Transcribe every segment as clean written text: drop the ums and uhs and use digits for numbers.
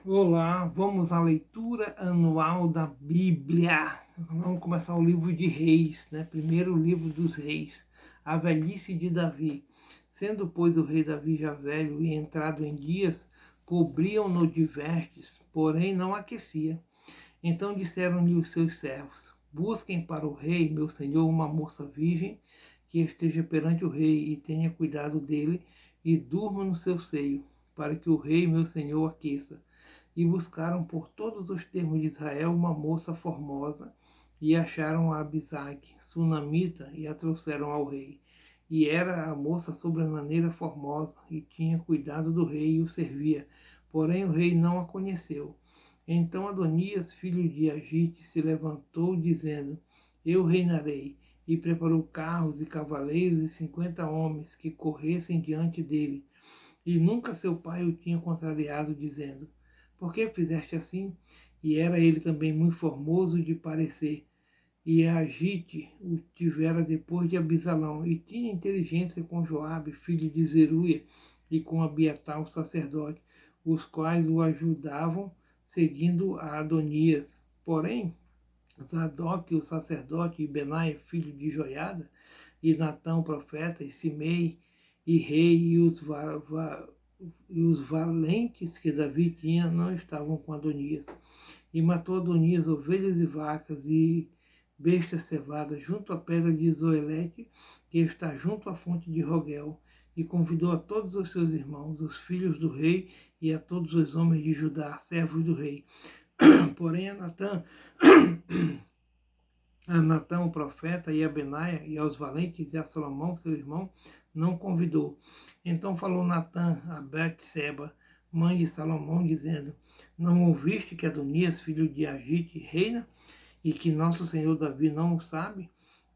Olá, vamos à leitura anual da Bíblia. Vamos começar o livro de Reis, né? Primeiro livro dos Reis, a velhice de Davi. Sendo, pois, o rei Davi já velho e entrado em dias, cobriam-no de vestes, porém não aquecia. Então disseram-lhe os seus servos: Busquem para o rei, meu senhor, uma moça virgem, que esteja perante o rei e tenha cuidado dele, e durma no seu seio, para que o rei, meu senhor, aqueça. E buscaram por todos os termos de Israel uma moça formosa, e acharam a Abisaque, sunamita, e a trouxeram ao rei. E era a moça sobremaneira formosa, e tinha cuidado do rei e o servia. Porém o rei não a conheceu. Então Adonias, filho de Agite, se levantou, dizendo: Eu reinarei. E preparou carros e cavaleiros e 50 homens que corressem diante dele. E nunca seu pai o tinha contrariado, dizendo: Por que fizeste assim? E era ele também muito formoso de parecer. E Agite o tivera depois de Abisalão, e tinha inteligência com Joabe, filho de Zeruia, e com Abiatar, o sacerdote, os quais o ajudavam, seguindo a Adonias. Porém, Zadok, o sacerdote, e Benaia, filho de Joiada, e Natão, profeta, e Simei, e rei, e os valentes que Davi tinha não estavam com Adonias. E matou Adonias ovelhas e vacas e bestas cevadas junto à pedra de Zoelete, que está junto à fonte de Rogel, e convidou a todos os seus irmãos, os filhos do rei, e a todos os homens de Judá, servos do rei. Porém a Natã, o profeta, e a Benaia, e aos valentes, e a Salomão, seu irmão, não convidou. Então falou Natã a Betseba, mãe de Salomão, dizendo: Não ouviste que Adonias, filho de Agite, reina, e que nosso senhor Davi não o sabe?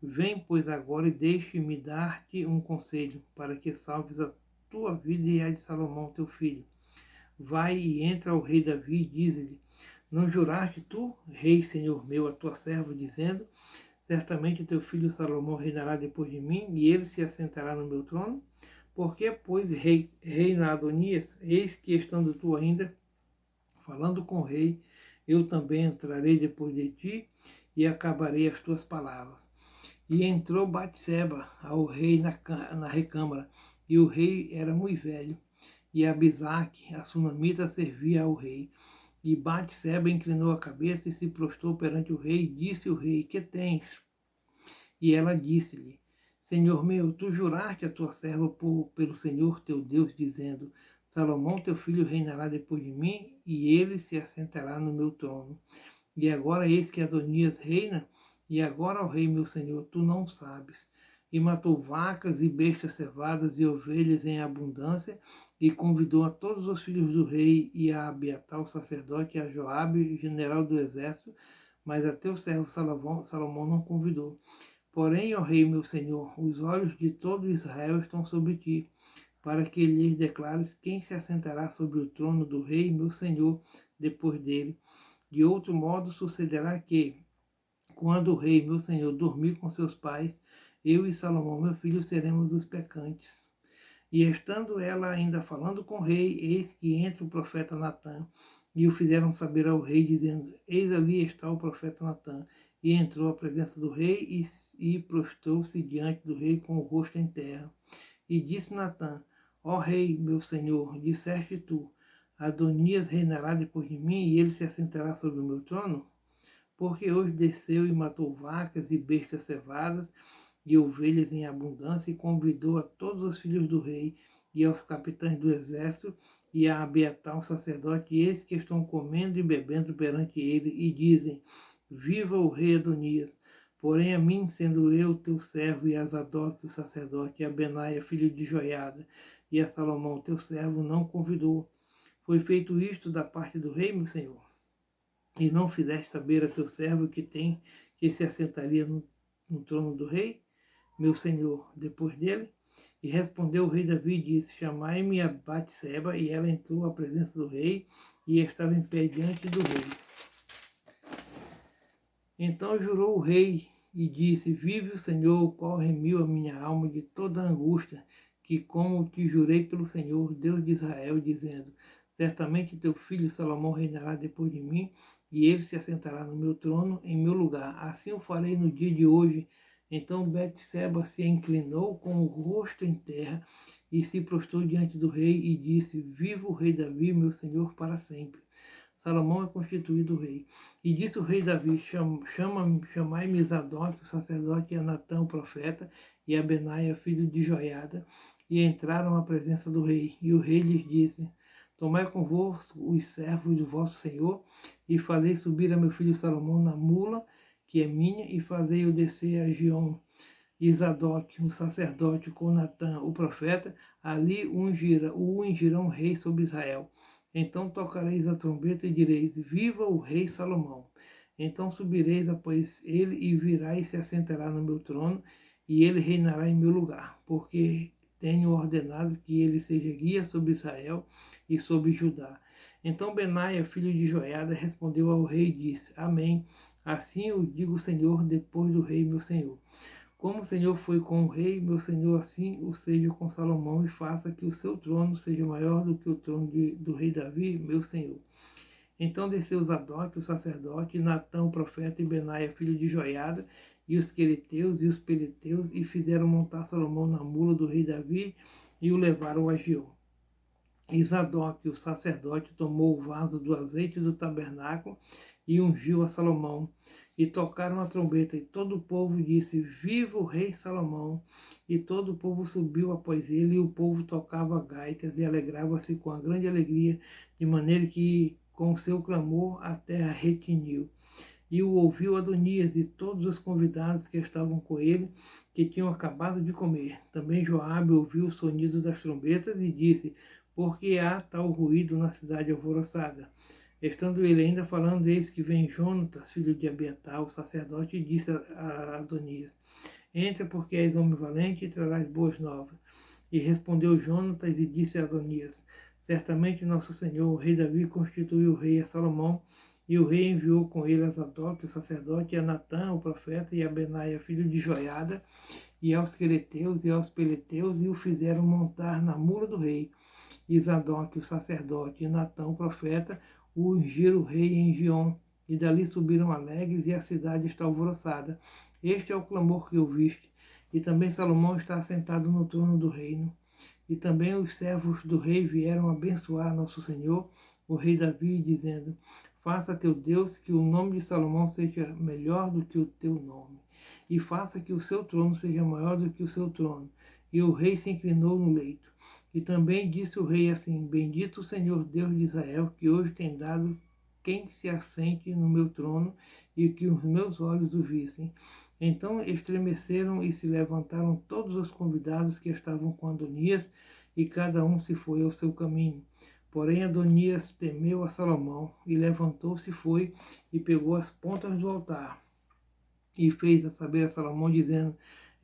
Vem, pois, agora e deixe-me dar-te um conselho, para que salves a tua vida e a de Salomão, teu filho. Vai e entra ao rei Davi e diz-lhe: Não juraste tu, rei, senhor meu, a tua serva, dizendo: Certamente teu filho Salomão reinará depois de mim, e ele se assentará no meu trono? Por que, pois, reina Adonias? Eis que, estando tu ainda falando com o rei, eu também entrarei depois de ti e acabarei as tuas palavras. E entrou Batseba ao rei na recâmara, e o rei era muito velho, e Abisaque, a sunamita, servia ao rei. E Batseba inclinou a cabeça e se prostrou perante o rei, e disse o rei: Que tens? E ela disse-lhe: Senhor meu, tu juraste a tua serva pelo Senhor teu Deus, dizendo: Salomão teu filho reinará depois de mim, e ele se assentará no meu trono. E agora eis que Adonias reina, e agora, ó rei meu senhor, tu não sabes. E matou vacas e bestas cevadas e ovelhas em abundância, e convidou a todos os filhos do rei, e a Abiatar, o sacerdote, e a Joabe, general do exército, mas a teu servo Salomão não convidou. Porém, ó rei meu senhor, os olhos de todo Israel estão sobre ti, para que lhes declares quem se assentará sobre o trono do rei meu senhor depois dele. De outro modo sucederá que, quando o rei meu senhor dormir com seus pais, eu e Salomão meu filho seremos os pecantes. E estando ela ainda falando com o rei, eis que entra o profeta Natã, e o fizeram saber ao rei, dizendo: Eis ali está o profeta Natã. E entrou à presença do rei e prostrou-se diante do rei com o rosto em terra. E disse Natã: Ó rei, meu senhor, disseste tu: Adonias reinará depois de mim, e ele se assentará sobre o meu trono? Porque hoje desceu e matou vacas e bestas cevadas, de ovelhas em abundância, e convidou a todos os filhos do rei e aos capitães do exército e a Abiatar, o sacerdote, e eis que estão comendo e bebendo perante ele, e dizem: Viva o rei Adonias! Porém a mim, sendo eu teu servo, e a Zadok, o sacerdote, e a Benaia, filho de Joiada, e a Salomão, teu servo, não convidou. Foi feito isto da parte do rei, meu senhor? E não fizeste saber a teu servo que se assentaria no trono do rei? Meu senhor, depois dele? E respondeu o rei Davi e disse: Chamai-me a Batseba. E ela entrou à presença do rei e estava em pé diante do rei. Então jurou o rei e disse: Vive o Senhor, o qual remiu a minha alma de toda a angústia, que como te jurei pelo Senhor, Deus de Israel, dizendo: Certamente teu filho Salomão reinará depois de mim, e ele se assentará no meu trono, em meu lugar. Assim eu farei no dia de hoje. Então Betseba se inclinou com o rosto em terra e se prostrou diante do rei e disse: Viva o rei Davi, meu senhor, para sempre. Salomão é constituído rei. E disse o rei Davi: Chamai-me Zadok, o sacerdote, e a Natã, o profeta, e a Benaia, filho de Joiada, e entraram à presença do rei. E o rei lhes disse: Tomai convosco os servos do vosso senhor, e fazei subir a meu filho Salomão na mula, que é minha, e fazei-o descer a Gion. E Zadok, o sacerdote, com Natã, o profeta, ali o ungirão rei sobre Israel. Então tocareis a trombeta e direis: Viva o rei Salomão! Então subireis após ele e virá e se assentará no meu trono, e ele reinará em meu lugar, porque tenho ordenado que ele seja guia sobre Israel e sobre Judá. Então Benaia, filho de Joiada, respondeu ao rei e disse: Amém. Assim o digo, Senhor, depois do rei, meu senhor. Como o Senhor foi com o rei, meu senhor, assim o seja com Salomão, e faça que o seu trono seja maior do que o trono do rei Davi, meu senhor. Então desceu Zadok, o sacerdote, Natã, o profeta, e Benaia, filho de Joiada, e os quereteus e os peleteus, e fizeram montar Salomão na mula do rei Davi, e o levaram a Gion. E Zadok, o sacerdote, tomou o vaso do azeite do tabernáculo e ungiu a Salomão. E tocaram a trombeta, e todo o povo disse: Viva o rei Salomão! E todo o povo subiu após ele, e o povo tocava gaitas e alegrava-se com a grande alegria, de maneira que, com seu clamor, a terra retiniu. E o ouviu Adonias e todos os convidados que estavam com ele, que tinham acabado de comer. Também Joabe ouviu o sonido das trombetas e disse: Por que há tal ruído na cidade alvoroçada? Estando ele ainda falando, eis que vem Jonatas, filho de Abiatar, o sacerdote, e disse a Adonias: Entra, porque és homem valente e trarás boas novas. E respondeu Jonatas e disse a Adonias: Certamente nosso senhor, o rei Davi, constituiu o rei a Salomão, e o rei enviou com ele a Zadok, o sacerdote, e a Natã, o profeta, e a Benaia, filho de Joiada, e aos quereteus e aos peleteus, e o fizeram montar na mula do rei. E Zadok, o sacerdote, e Natã, o profeta, o ungiram o rei em Gion, e dali subiram alegres, e a cidade está alvoroçada. Este é o clamor que ouviste. E também Salomão está assentado no trono do reino. E também os servos do rei vieram abençoar nosso Senhor, o rei Davi, dizendo: Faça teu Deus que o nome de Salomão seja melhor do que o teu nome, e faça que o seu trono seja maior do que o seu trono. E o rei se inclinou no leito. E também disse o rei assim: Bendito o Senhor Deus de Israel, que hoje tem dado quem se assente no meu trono, e que os meus olhos o vissem. Então estremeceram e se levantaram todos os convidados que estavam com Adonias, e cada um se foi ao seu caminho. Porém Adonias temeu a Salomão, e levantou-se, foi, e pegou as pontas do altar, e fez a saber a Salomão, dizendo: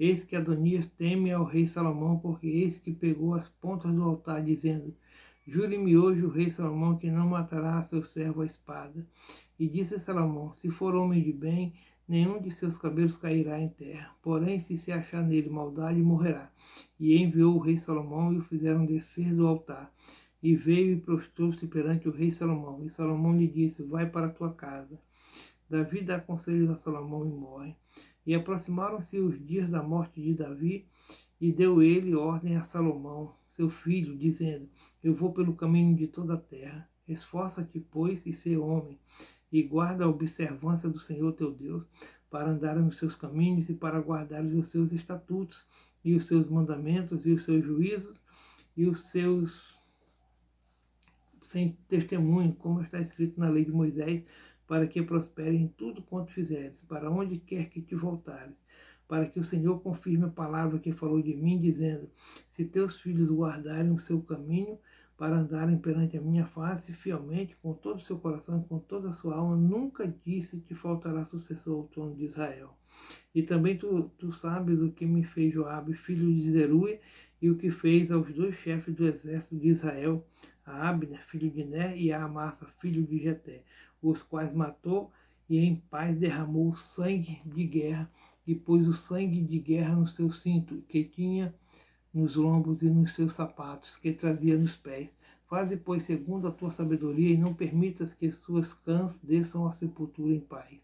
Eis que Adonias teme ao rei Salomão, porque eis que pegou as pontas do altar, dizendo: Jure-me hoje o rei Salomão que não matará a seu servo à espada. E disse Salomão: Se for homem de bem, nenhum de seus cabelos cairá em terra. Porém, se achar nele maldade, morrerá. E enviou o rei Salomão, e o fizeram descer do altar. E veio e prostrou-se perante o rei Salomão. E Salomão lhe disse: Vai para a tua casa. Davi dá conselhos a Salomão e morre. E aproximaram-se os dias da morte de Davi, e deu ele ordem a Salomão, seu filho, dizendo: Eu vou pelo caminho de toda a terra. Esforça-te, pois, e sê homem, e guarda a observância do Senhor teu Deus, para andar nos seus caminhos e para guardares os seus estatutos, e os seus mandamentos, e os seus juízos, e os seus sem testemunho, como está escrito na lei de Moisés, para que prospere em tudo quanto fizeres, para onde quer que te voltares, para que o Senhor confirme a palavra que falou de mim, dizendo: Se teus filhos guardarem o seu caminho, para andarem perante a minha face fielmente, com todo o seu coração e com toda a sua alma, nunca disse te faltará sucessor ao trono de Israel. E também tu sabes o que me fez Joabe, filho de Zeruia, e o que fez aos dois chefes do exército de Israel, a Abner, filho de Ner, e a Amasa, filho de Jeté, os quais matou, e em paz derramou sangue de guerra, e pôs o sangue de guerra no seu cinto, que tinha nos lombos, e nos seus sapatos, que trazia nos pés. Faze, pois, segundo a tua sabedoria, e não permitas que suas cãs desçam à sepultura em paz.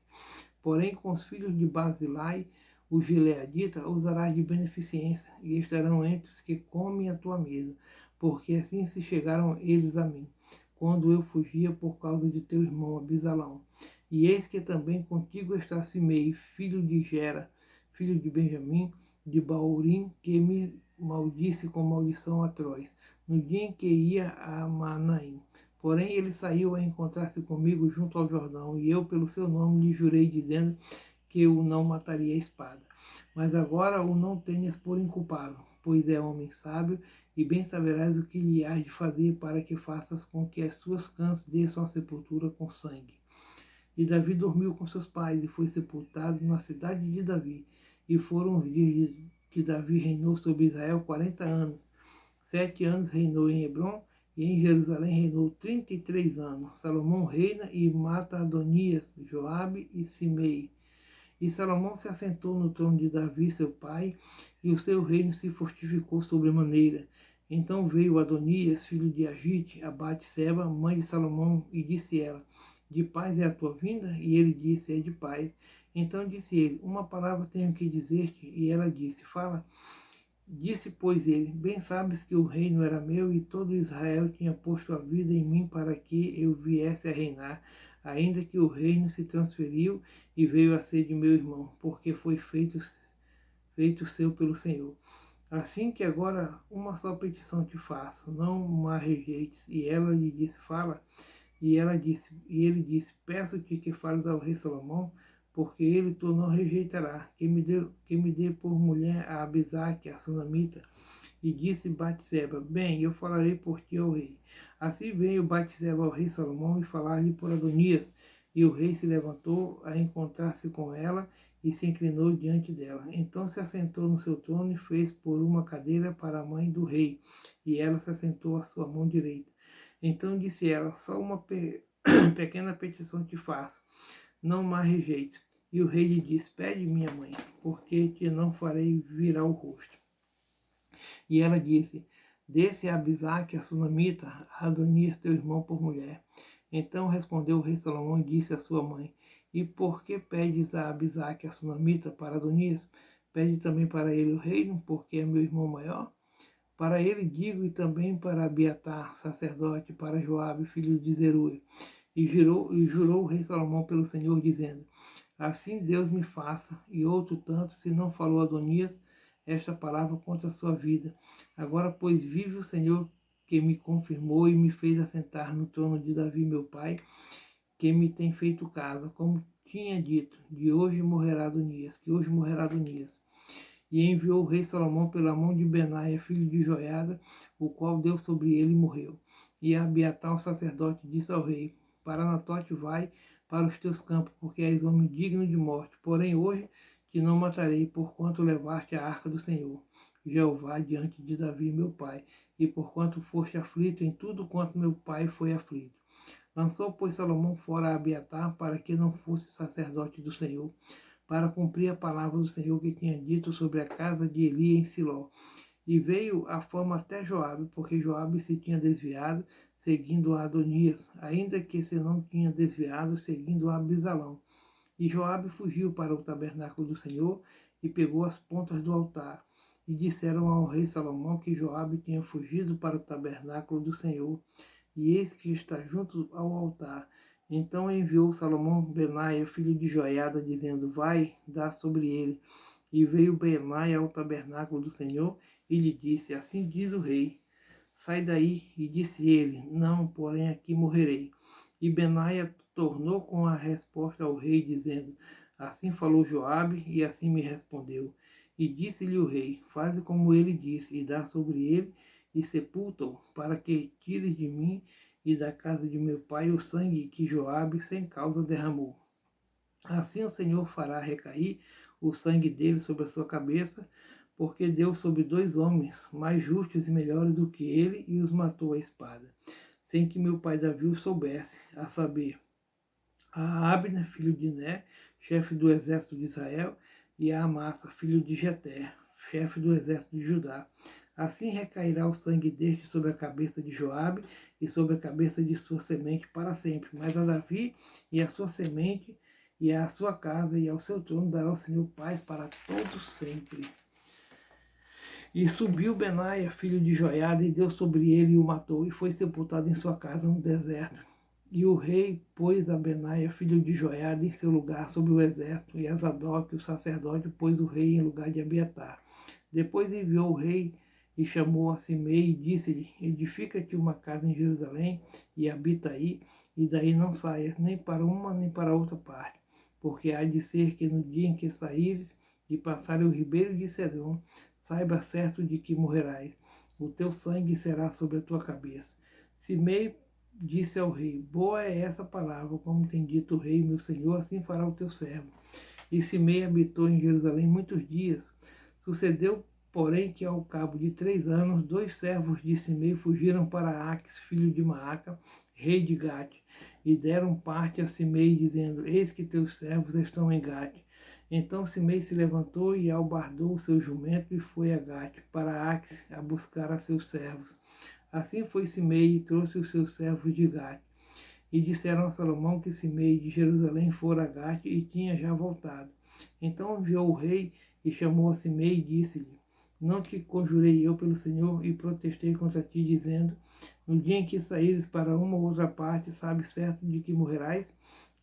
Porém, com os filhos de Barzilai, os gileadita, usarás de beneficência, e estarão entre os que comem a tua mesa, porque assim se chegaram eles a mim, quando eu fugia por causa de teu irmão Abisalão. E eis que também contigo está Simei, filho de Gera, filho de Benjamim, de Baurim, que me maldisse com maldição atroz, no dia em que ia a Manaim. Porém, ele saiu a encontrar-se comigo junto ao Jordão, e eu, pelo seu nome, lhe jurei, dizendo que o não mataria a espada. Mas agora o não tenhas por inculpá-lo, pois é homem sábio, e bem saberás o que lhe hás de fazer para que faças com que as suas cãs desçam à sepultura com sangue. E Davi dormiu com seus pais, e foi sepultado na cidade de Davi. E foram os dias que Davi reinou sobre Israel 40 anos. 7 anos reinou em Hebrom, e em Jerusalém reinou 33 anos. Salomão reina e mata Adonias, Joabe e Simei. E Salomão se assentou no trono de Davi, seu pai, e o seu reino se fortificou sobremaneira. Então veio Adonias, filho de Agite, a Batseba, mãe de Salomão, e disse ela: De paz é a tua vinda? E ele disse: É de paz. Então disse ele: Uma palavra tenho que dizer-te. E ela disse: Fala. Disse, pois, ele: Bem sabes que o reino era meu, e todo Israel tinha posto a vida em mim para que eu viesse a reinar, ainda que o reino se transferiu e veio a ser de meu irmão, porque foi feito seu pelo Senhor. Assim que agora uma só petição te faço, não a rejeites. E ela lhe disse: Fala. E ele disse: Peço-te que fales ao rei Salomão, porque ele tu não rejeitará, que me dê por mulher a Abisaque, a sunamita. E disse Batseba: Bem, eu falarei por ti ao rei. Assim veio Batseba ao rei Salomão e falar-lhe por Adonias. E o rei se levantou a encontrar-se com ela e se inclinou diante dela. Então se assentou no seu trono e fez por uma cadeira para a mãe do rei, e ela se assentou à sua mão direita. Então disse ela: Só uma pequena petição te faço, não mais rejeito. E o rei lhe disse: Pede, minha mãe, porque te não farei virar o rosto. E ela disse: Desse a Abisaque, a sunamita, a Adonias, teu irmão, por mulher. Então respondeu o rei Salomão e disse à sua mãe: E por que pedes a Abisaque, a sunamita, para Adonias? Pede também para ele o reino, porque é meu irmão maior? Para ele digo, e também para Abiatar, sacerdote, para Joabe, filho de Zeruia. E jurou o rei Salomão pelo Senhor, dizendo: Assim Deus me faça, e outro tanto, se não falou Adonias esta palavra contra a sua vida. Agora, pois, vive o Senhor, que me confirmou e me fez assentar no trono de Davi, meu pai, que me tem feito casa, como tinha dito, que hoje morrerá Adonias. E enviou o rei Salomão pela mão de Benaia, filho de Joiada, o qual deu sobre ele e morreu. E Abiatar, o sacerdote, disse ao rei: Para Anatote vai para os teus campos, porque és homem digno de morte. Porém hoje te não matarei, porquanto levaste a arca do Senhor, Jeová, diante de Davi, meu pai, e porquanto foste aflito em tudo quanto meu pai foi aflito. Lançou, pois, Salomão fora a Abiatar, para que não fosse sacerdote do Senhor, para cumprir a palavra do Senhor que tinha dito sobre a casa de Eli em Siló. E veio a fama até Joabe, porque Joabe se tinha desviado, seguindo a Adonias, ainda que se não tinha desviado, seguindo a Abisalão. E Joabe fugiu para o tabernáculo do Senhor e pegou as pontas do altar. E disseram ao rei Salomão que Joabe tinha fugido para o tabernáculo do Senhor, e eis que está junto ao altar. Então enviou Salomão Benaia, filho de Joiada, dizendo: Vai, dá sobre ele. E veio Benaia ao tabernáculo do Senhor e lhe disse: Assim diz o rei: Sai daí. E disse ele: Não, porém aqui morrerei. E Benaia tornou com a resposta ao rei, dizendo: Assim falou Joabe, e assim me respondeu. E disse-lhe o rei: Faze como ele disse, e dá sobre ele, e sepulta-o, para que tires de mim e da casa de meu pai o sangue que Joabe sem causa derramou. Assim o Senhor fará recair o sangue dele sobre a sua cabeça, porque deu sobre 2 homens mais justos e melhores do que ele, e os matou à espada, sem que meu pai Davi o soubesse, a saber, a Abner, filho de Né, chefe do exército de Israel, e a Amasa, filho de Jeter, chefe do exército de Judá. Assim recairá o sangue deste sobre a cabeça de Joabe e sobre a cabeça de sua semente para sempre. Mas a Davi e a sua semente e à sua casa e ao seu trono dará o Senhor paz para todos sempre. E subiu Benaia, filho de Joiada, e deu sobre ele e o matou, e foi sepultado em sua casa no deserto. E o rei pôs a Benaia, filho de Joiada, em seu lugar sobre o exército, e a Zadok, o sacerdote, pôs o rei em lugar de Abiatar. Depois enviou o rei e chamou a Simei e disse-lhe: edifica-te uma casa em Jerusalém e habita aí, e daí não saias nem para uma nem para outra parte, porque há de ser que no dia em que saíres e passares o ribeiro de Cedron, saiba certo de que morrerás, o teu sangue será sobre a tua cabeça. Simei disse ao rei: boa é essa palavra, como tem dito o rei, meu senhor, assim fará o teu servo. E Simei habitou em Jerusalém muitos dias. Sucedeu, porém, que ao cabo de 3 anos, 2 servos de Simei fugiram para Aques, filho de Maaca, rei de Gate, e deram parte a Simei, dizendo: eis que teus servos estão em Gate. Então Simei se levantou e albardou o seu jumento e foi a Gate, para Aques, a buscar a seus servos. Assim foi Simei e trouxe os seus servos de Gate. E disseram a Salomão que Simei de Jerusalém fora a Gate e tinha já voltado. Então enviou o rei e chamou a Simei e disse-lhe: não te conjurei eu pelo Senhor e protestei contra ti, dizendo: no dia em que saíres para uma ou outra parte, sabes certo de que morrerás?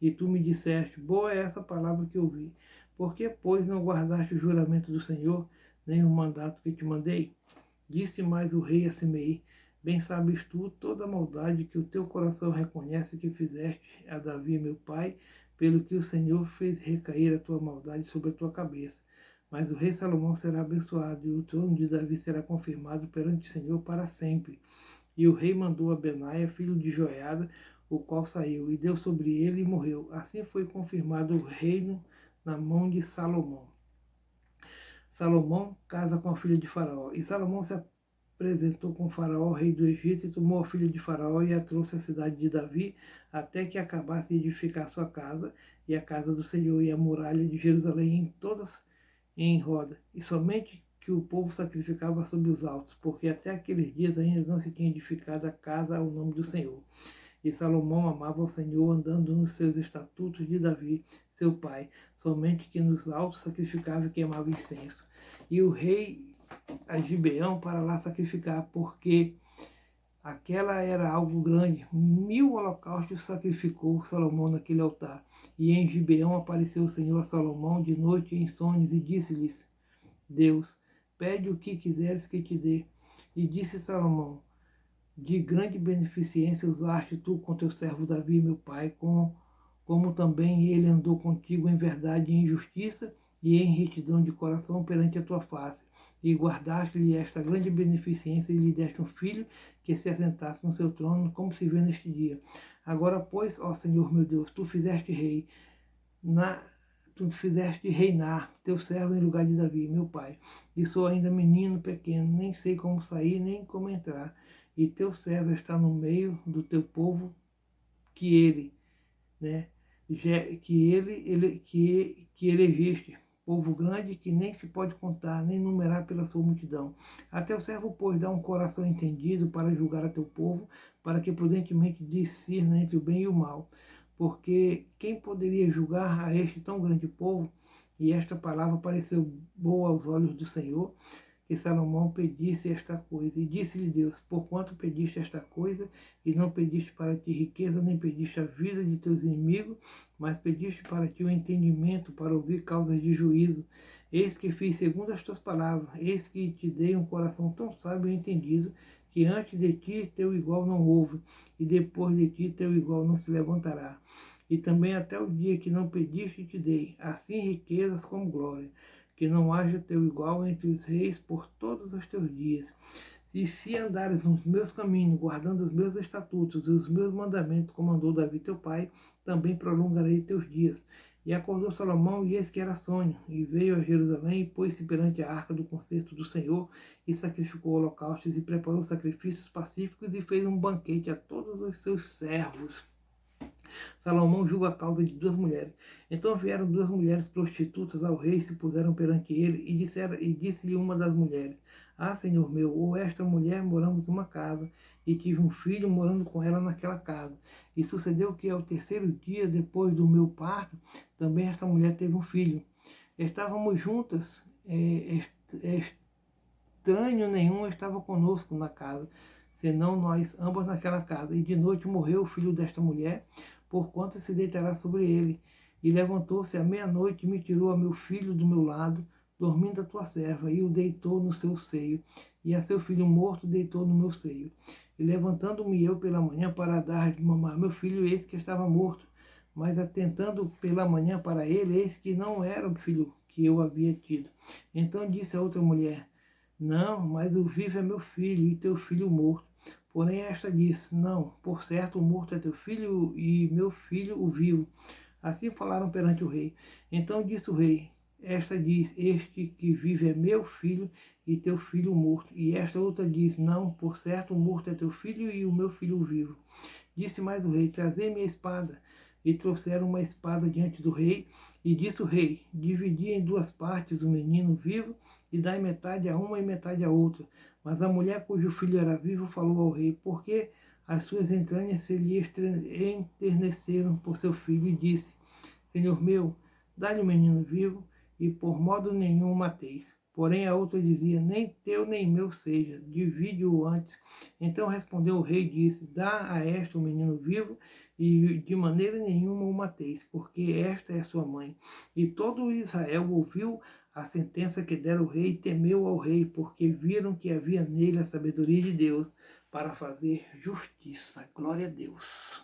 E tu me disseste: boa é essa palavra que ouvi. Por que, pois, não guardaste o juramento do Senhor, nem o mandato que te mandei? Disse mais o rei a Simei: bem sabes tu toda a maldade que o teu coração reconhece que fizeste a Davi meu pai, pelo que o Senhor fez recair a tua maldade sobre a tua cabeça. Mas o rei Salomão será abençoado, e o trono de Davi será confirmado perante o Senhor para sempre. E o rei mandou a Benaia, filho de Joiada, o qual saiu, e deu sobre ele e morreu. Assim foi confirmado o reino na mão de Salomão. Salomão casa com a filha de Faraó. E Salomão se apresentou com Faraó, rei do Egito, e tomou a filha de Faraó e a trouxe à cidade de Davi, até que acabasse de edificar sua casa, e a casa do Senhor, e a muralha de Jerusalém em todas em roda. E somente que o povo sacrificava sobre os altos, porque até aqueles dias ainda não se tinha edificado a casa ao nome do Senhor. E Salomão amava o Senhor, andando nos seus estatutos de Davi, seu pai, somente que nos altos sacrificava e queimava incenso. E o rei a Gibeão para lá sacrificar, porque aquela era algo grande. 1000 holocaustos sacrificou Salomão naquele altar. E em Gibeão apareceu o Senhor a Salomão de noite em sonhos e disse-lhes: Deus, pede o que quiseres que te dê. E disse Salomão: de grande beneficência usaste tu com teu servo Davi, meu pai, como também ele andou contigo em verdade e em justiça e em retidão de coração perante a tua face. E guardaste-lhe esta grande beneficência e lhe deste um filho que se assentasse no seu trono, como se vê neste dia. Agora, pois, ó Senhor meu Deus, tu fizeste reinar teu servo em lugar de Davi, meu pai. E sou ainda menino pequeno, nem sei como sair, nem como entrar. E teu servo está no meio do teu povo, que ele, né, que elegeste, povo grande que nem se pode contar, nem numerar pela sua multidão. Até o servo, pois, dá um coração entendido para julgar a teu povo, para que prudentemente discirna entre o bem e o mal. Porque quem poderia julgar a este tão grande povo? E esta palavra pareceu boa aos olhos do Senhor, que Salomão pedisse esta coisa. E disse-lhe Deus: porquanto pediste esta coisa, e não pediste para ti riqueza, nem pediste a vida de teus inimigos, mas pediste para ti o entendimento, para ouvir causas de juízo. Eis que fiz segundo as tuas palavras, eis que te dei um coração tão sábio e entendido, que antes de ti teu igual não houve, e depois de ti teu igual não se levantará. E também até o dia que não pediste te dei, assim riquezas como glória, que não haja teu igual entre os reis por todos os teus dias. E se andares nos meus caminhos, guardando os meus estatutos e os meus mandamentos, como mandou Davi teu pai, também prolongarei teus dias. E acordou Salomão, e eis que era sonho, e veio a Jerusalém, e pôs-se perante a arca do concerto do Senhor, e sacrificou holocaustos, e preparou sacrifícios pacíficos, e fez um banquete a todos os seus servos. Salomão julga a causa de 2 mulheres. Então vieram 2 mulheres prostitutas ao rei, se puseram perante ele, e disse-lhe uma das mulheres: Ah, Senhor meu, ou esta mulher moramos numa casa, e tive um filho morando com ela naquela casa. E sucedeu que ao terceiro dia depois do meu parto, também esta mulher teve um filho. Estávamos juntas, estranho nenhum estava conosco na casa, senão nós ambas naquela casa. E de noite morreu o filho desta mulher, porquanto se deitará sobre ele. E levantou-se à meia-noite e me tirou a meu filho do meu lado, dormindo a tua serva, e o deitou no seu seio, e a seu filho morto deitou no meu seio. E levantando-me eu pela manhã para dar de mamar meu filho, eis que estava morto. Mas atentando pela manhã para ele, eis que não era o filho que eu havia tido. Então disse a outra mulher: não, mas o vivo é meu filho e teu filho morto. Porém esta disse: não, por certo o morto é teu filho e meu filho o vivo. Assim falaram perante o rei. Então disse o rei: esta diz: este que vive é meu filho e teu filho morto. E esta outra diz: não, por certo o morto é teu filho e o meu filho vivo. Disse mais o rei: trazei-me a espada. E trouxeram uma espada diante do rei. E disse o rei: dividi em duas partes o menino vivo, e dai metade a uma e metade a outra. Mas a mulher cujo filho era vivo falou ao rei: porque as suas entranhas se lhe enterneceram por seu filho, e disse: Senhor meu, dá-lhe o menino vivo, e por modo nenhum o mateis. Porém a outra dizia: nem teu nem meu seja, divide-o antes. Então respondeu o rei e disse: dá a esta o menino vivo, e de maneira nenhuma o mateis, porque esta é sua mãe. E todo Israel ouviu a sentença que dera o rei, e temeu ao rei, porque viram que havia nele a sabedoria de Deus para fazer justiça. Glória a Deus.